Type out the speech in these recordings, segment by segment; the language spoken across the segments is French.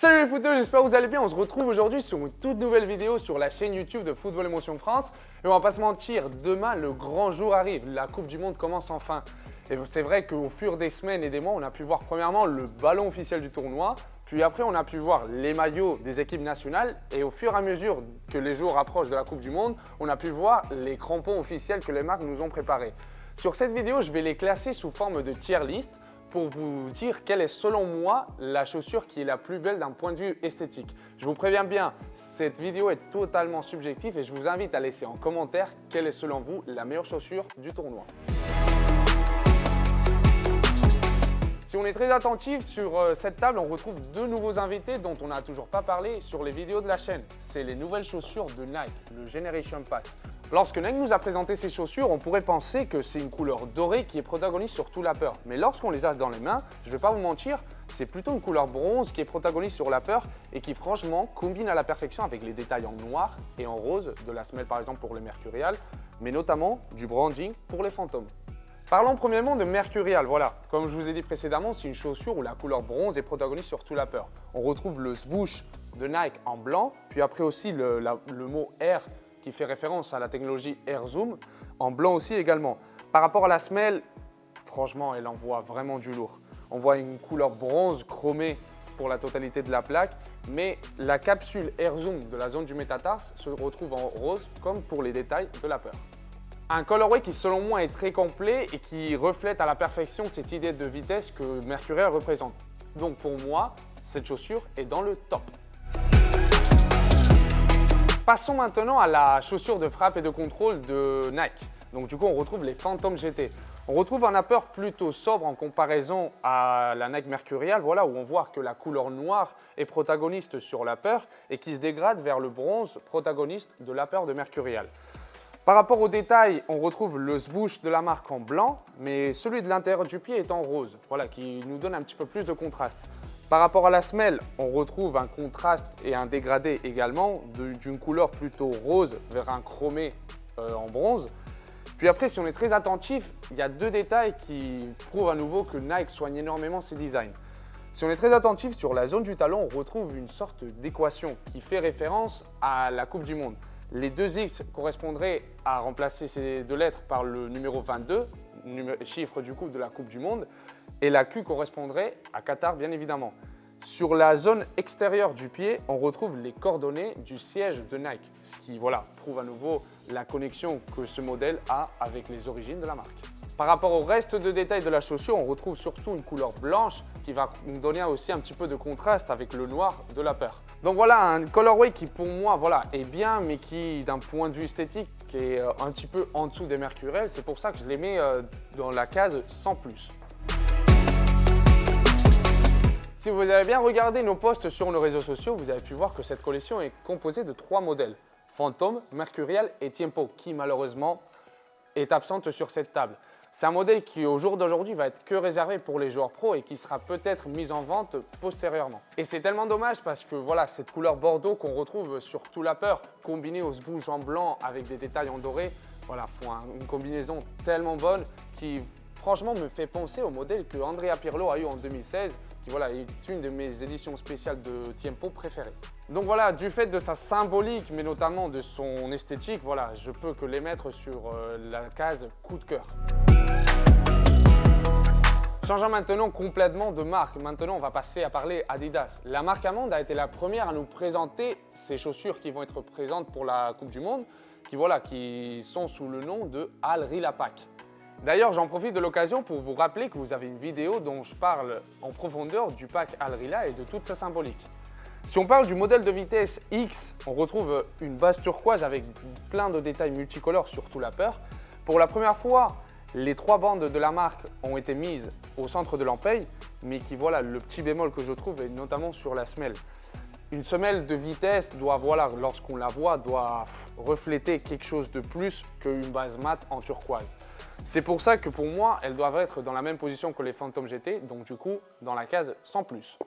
Salut les footeux, j'espère que vous allez bien. On se retrouve aujourd'hui sur une toute nouvelle vidéo sur la chaîne YouTube de Football Émotion France. Et on va pas se mentir, demain le grand jour arrive, la Coupe du Monde commence enfin. Et c'est vrai qu'au fur des semaines et des mois, on a pu voir premièrement le ballon officiel du tournoi, puis après on a pu voir les maillots des équipes nationales et au fur et à mesure que les jours approchent de la Coupe du Monde, on a pu voir les crampons officiels que les marques nous ont préparés. Sur cette vidéo, je vais les classer sous forme de tier list pour vous dire quelle est selon moi la chaussure qui est la plus belle d'un point de vue esthétique. Je vous préviens bien, cette vidéo est totalement subjective et je vous invite à laisser en commentaire quelle est selon vous la meilleure chaussure du tournoi. Si on est très attentif sur cette table, on retrouve deux nouveaux invités dont on n'a toujours pas parlé sur les vidéos de la chaîne. C'est les nouvelles chaussures de Nike, le Generation Pack. Lorsque Nike nous a présenté ces chaussures, on pourrait penser que c'est une couleur dorée qui est protagoniste sur tout l'upper. Mais lorsqu'on les a dans les mains, je ne vais pas vous mentir, c'est plutôt une couleur bronze qui est protagoniste sur l'upper et qui franchement combine à la perfection avec les détails en noir et en rose de la semelle par exemple pour les Mercurial, mais notamment du branding pour les Phantom. Parlons premièrement de Mercurial, voilà. Comme je vous ai dit précédemment, c'est une chaussure où la couleur bronze est protagoniste sur tout l'upper. On retrouve le swoosh de Nike en blanc, puis après aussi le mot Air qui fait référence à la technologie Air Zoom, en blanc aussi également. Par rapport à la semelle, franchement, elle envoie vraiment du lourd. On voit une couleur bronze chromée pour la totalité de la plaque, mais la capsule Air Zoom de la zone du métatarse se retrouve en rose, comme pour les détails de l'upper. Un colorway qui selon moi est très complet et qui reflète à la perfection cette idée de vitesse que Mercurial représente. Donc pour moi, cette chaussure est dans le top. Passons maintenant à la chaussure de frappe et de contrôle de Nike. Donc du coup, on retrouve les Phantom GT. On retrouve un upper plutôt sobre en comparaison à la Nike Mercurial, voilà, où on voit que la couleur noire est protagoniste sur l'upper et qui se dégrade vers le bronze protagoniste de l'upper de Mercurial. Par rapport aux détails, on retrouve le swoosh de la marque en blanc, mais celui de l'intérieur du pied est en rose, voilà, qui nous donne un petit peu plus de contraste. Par rapport à la semelle, on retrouve un contraste et un dégradé également d'une couleur plutôt rose vers un chromé en bronze. Puis après, si on est très attentif, il y a deux détails qui prouvent à nouveau que Nike soigne énormément ses designs. Si on est très attentif sur la zone du talon, on retrouve une sorte d'équation qui fait référence à la Coupe du Monde. Les deux X correspondraient à remplacer ces deux lettres par le numéro 22, chiffre du coup de la Coupe du Monde, et la Q correspondrait à Qatar bien évidemment. Sur la zone extérieure du pied, on retrouve les coordonnées du siège de Nike, ce qui prouve à nouveau la connexion que ce modèle a avec les origines de la marque. Par rapport au reste de détails de la chaussure, on retrouve surtout une couleur blanche qui va nous donner aussi un petit peu de contraste avec le noir de l'upper. Donc voilà, un colorway qui pour moi est bien, mais qui d'un point de vue esthétique est un petit peu en dessous des Mercurial. C'est pour ça que je les mets dans la case sans plus. Si vous avez bien regardé nos posts sur nos réseaux sociaux, vous avez pu voir que cette collection est composée de 3 modèles. Phantom, Mercurial et Tiempo, qui malheureusement est absente sur cette table. C'est un modèle qui au jour d'aujourd'hui va être que réservé pour les joueurs pro et qui sera peut-être mis en vente postérieurement. Et c'est tellement dommage parce que voilà, cette couleur bordeaux qu'on retrouve sur tout l'upper, combinée au swoosh en blanc avec des détails en doré, voilà, font une combinaison tellement bonne qui franchement me fait penser au modèle que Andrea Pirlo a eu en 2016, qui est une de mes éditions spéciales de Tiempo préférées. Donc voilà, du fait de sa symbolique, mais notamment de son esthétique, voilà, je peux que les mettre sur la case coup de cœur. Changeons maintenant complètement de marque. Maintenant, on va passer à parler Adidas. La marque allemande a été la première à nous présenter ces chaussures qui vont être présentes pour la Coupe du Monde, qui sont sous le nom de Al Rihla Pack. D'ailleurs, j'en profite de l'occasion pour vous rappeler que vous avez une vidéo dont je parle en profondeur du pack Al Rihla et de toute sa symbolique. Si on parle du modèle de vitesse X, on retrouve une base turquoise avec plein de détails multicolores sur tout l'upper. Pour la première fois, les 3 bandes de la marque ont été mises au centre de l'empeigne, mais le petit bémol que je trouve est notamment sur la semelle. Une semelle de vitesse doit, lorsqu'on la voit, doit refléter quelque chose de plus qu'une base mate en turquoise. C'est pour ça que pour moi, elles doivent être dans la même position que les Phantom GT, donc du coup dans la case sans plus.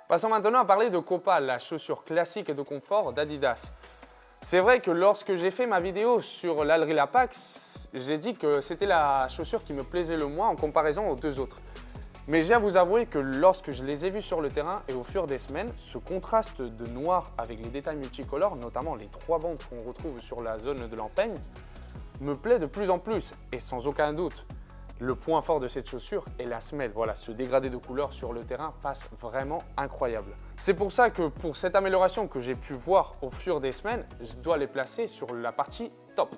Passons maintenant à parler de Copa, la chaussure classique et de confort d'Adidas. C'est vrai que lorsque j'ai fait ma vidéo sur l'Al Rihla Pack, j'ai dit que c'était la chaussure qui me plaisait le moins en comparaison aux deux autres. Mais j'ai à vous avouer que lorsque je les ai vus sur le terrain et au fur des semaines, ce contraste de noir avec les détails multicolores, notamment les 3 bandes qu'on retrouve sur la zone de l'empeigne, me plaît de plus en plus. Et sans aucun doute, le point fort de cette chaussure est la semelle. Voilà, ce dégradé de couleur sur le terrain passe vraiment incroyable. C'est pour ça que pour cette amélioration que j'ai pu voir au fur des semaines, je dois les placer sur la partie top.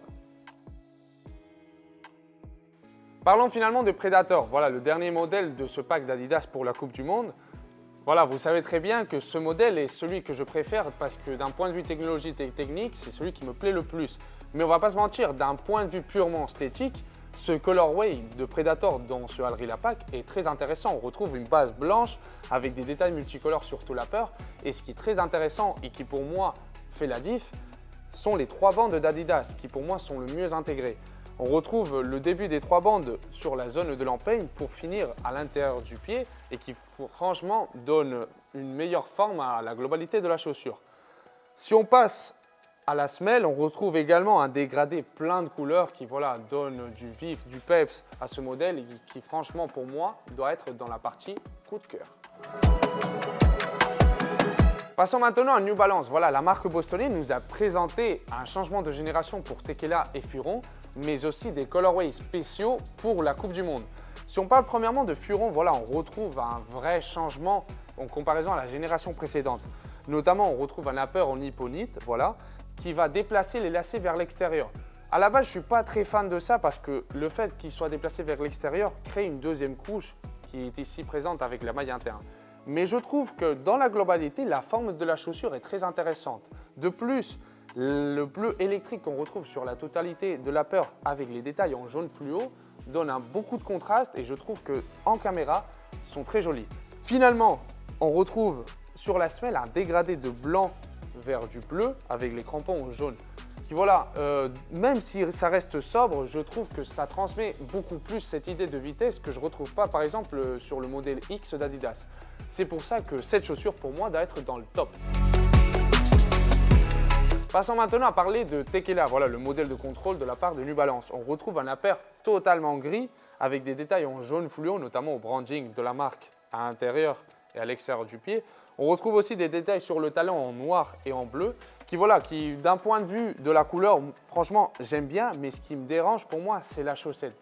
Parlons finalement de Predator. Voilà le dernier modèle de ce pack d'Adidas pour la Coupe du Monde. Voilà, vous savez très bien que ce modèle est celui que je préfère parce que d'un point de vue technologique et technique, c'est celui qui me plaît le plus. Mais on va pas se mentir, d'un point de vue purement esthétique, ce colorway de Predator dans ce Al Rihla Pack est très intéressant. On retrouve une base blanche avec des détails multicolores sur tout l'upper. Et ce qui est très intéressant et qui pour moi fait la diff, sont les 3 bandes d'Adidas qui pour moi sont le mieux intégrées. On retrouve le début des 3 bandes sur la zone de l'empeigne pour finir à l'intérieur du pied et qui franchement donne une meilleure forme à la globalité de la chaussure. Si on passe à la semelle, on retrouve également un dégradé plein de couleurs qui voilà, donne du vif, du peps à ce modèle et qui franchement pour moi doit être dans la partie coup de cœur. Passons maintenant à New Balance. Voilà, la marque bostonienne nous a présenté un changement de génération pour Tekela et Furon, mais aussi des colorways spéciaux pour la Coupe du Monde. Si on parle premièrement de Furon, voilà, on retrouve un vrai changement en comparaison à la génération précédente. Notamment, on retrouve un upper en nipponite, voilà, qui va déplacer les lacets vers l'extérieur. À la base, je ne suis pas très fan de ça parce que le fait qu'il soit déplacé vers l'extérieur crée une deuxième couche qui est ici présente avec la maille interne. Mais je trouve que dans la globalité, la forme de la chaussure est très intéressante. De plus, le bleu électrique qu'on retrouve sur la totalité de l'upper avec les détails en jaune fluo donne beaucoup de contraste et je trouve qu'en caméra, ils sont très jolis. Finalement, on retrouve sur la semelle un dégradé de blanc vers du bleu avec les crampons en jaune. Qui voilà, même si ça reste sobre, je trouve que ça transmet beaucoup plus cette idée de vitesse que je ne retrouve pas par exemple sur le modèle X d'Adidas. C'est pour ça que cette chaussure pour moi doit être dans le top. Passons maintenant à parler de Tekela, voilà le modèle de contrôle de la part de New Balance. On retrouve un upper totalement gris avec des détails en jaune fluo, notamment au branding de la marque à l'intérieur et à l'extérieur du pied. On retrouve aussi des détails sur le talon en noir et en bleu qui d'un point de vue de la couleur, franchement j'aime bien, mais ce qui me dérange pour moi c'est la chaussette.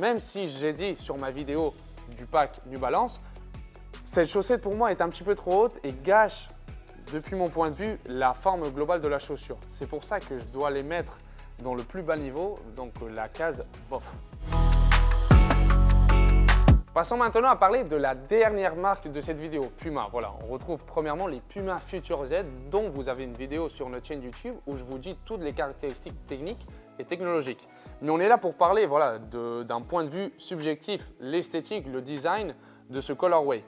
Même si j'ai dit sur ma vidéo du pack New Balance, cette chaussette pour moi est un petit peu trop haute et gâche, depuis mon point de vue, la forme globale de la chaussure. C'est pour ça que je dois les mettre dans le plus bas niveau, donc la case bof. Passons maintenant à parler de la dernière marque de cette vidéo, Puma. Voilà, on retrouve premièrement les Puma Future Z, dont vous avez une vidéo sur notre chaîne YouTube où je vous dis toutes les caractéristiques techniques et technologiques. Mais on est là pour parler voilà, d'un point de vue subjectif, l'esthétique, le design de ce colorway.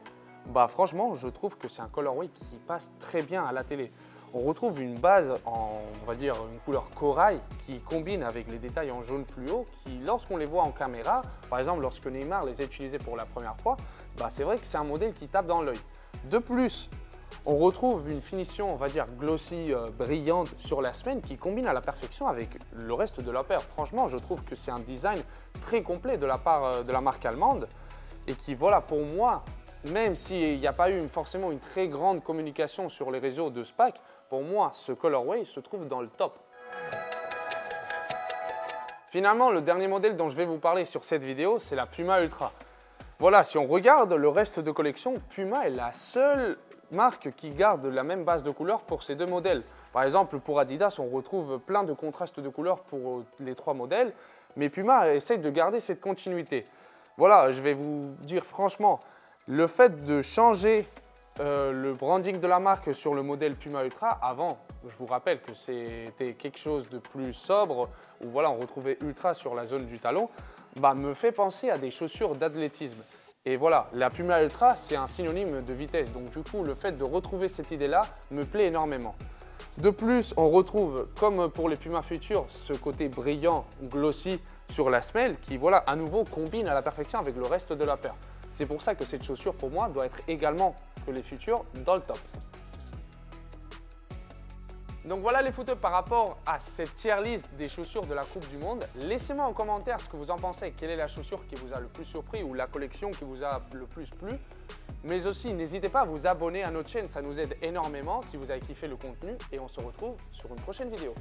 Bah franchement, je trouve que c'est un colorway qui passe très bien à la télé. On retrouve une base en, on va dire, une couleur corail qui combine avec les détails en jaune fluo qui, lorsqu'on les voit en caméra, par exemple lorsque Neymar les a utilisés pour la première fois, bah c'est vrai que c'est un modèle qui tape dans l'œil. De plus, on retrouve une finition, on va dire, glossy, brillante sur la semelle qui combine à la perfection avec le reste de la paire. Franchement, je trouve que c'est un design très complet de la part de la marque allemande et qui, voilà, pour moi, même s'il n'y a pas eu forcément une très grande communication sur les réseaux de ce pack, pour moi, ce colorway se trouve dans le top. Finalement, le dernier modèle dont je vais vous parler sur cette vidéo, c'est la Puma Ultra. Voilà, si on regarde le reste de collection, Puma est la seule marque qui garde la même base de couleurs pour ces deux modèles. Par exemple, pour Adidas, on retrouve plein de contrastes de couleurs pour les 3 modèles, mais Puma essaie de garder cette continuité. Voilà, je vais vous dire franchement, le fait de changer le branding de la marque sur le modèle Puma Ultra, avant, je vous rappelle que c'était quelque chose de plus sobre, où voilà, on retrouvait Ultra sur la zone du talon, bah, me fait penser à des chaussures d'athlétisme. Et voilà, la Puma Ultra, c'est un synonyme de vitesse. Donc du coup, le fait de retrouver cette idée-là me plaît énormément. De plus, on retrouve, comme pour les Puma Future, ce côté brillant, glossy sur la semelle qui, voilà, à nouveau combine à la perfection avec le reste de la paire. C'est pour ça que cette chaussure, pour moi, doit être également que les Futures dans le top. Donc voilà les footeux par rapport à cette tier list des chaussures de la Coupe du Monde. Laissez-moi en commentaire ce que vous en pensez. Quelle est la chaussure qui vous a le plus surpris ou la collection qui vous a le plus plu. Mais aussi, n'hésitez pas à vous abonner à notre chaîne, ça nous aide énormément si vous avez kiffé le contenu. Et on se retrouve sur une prochaine vidéo.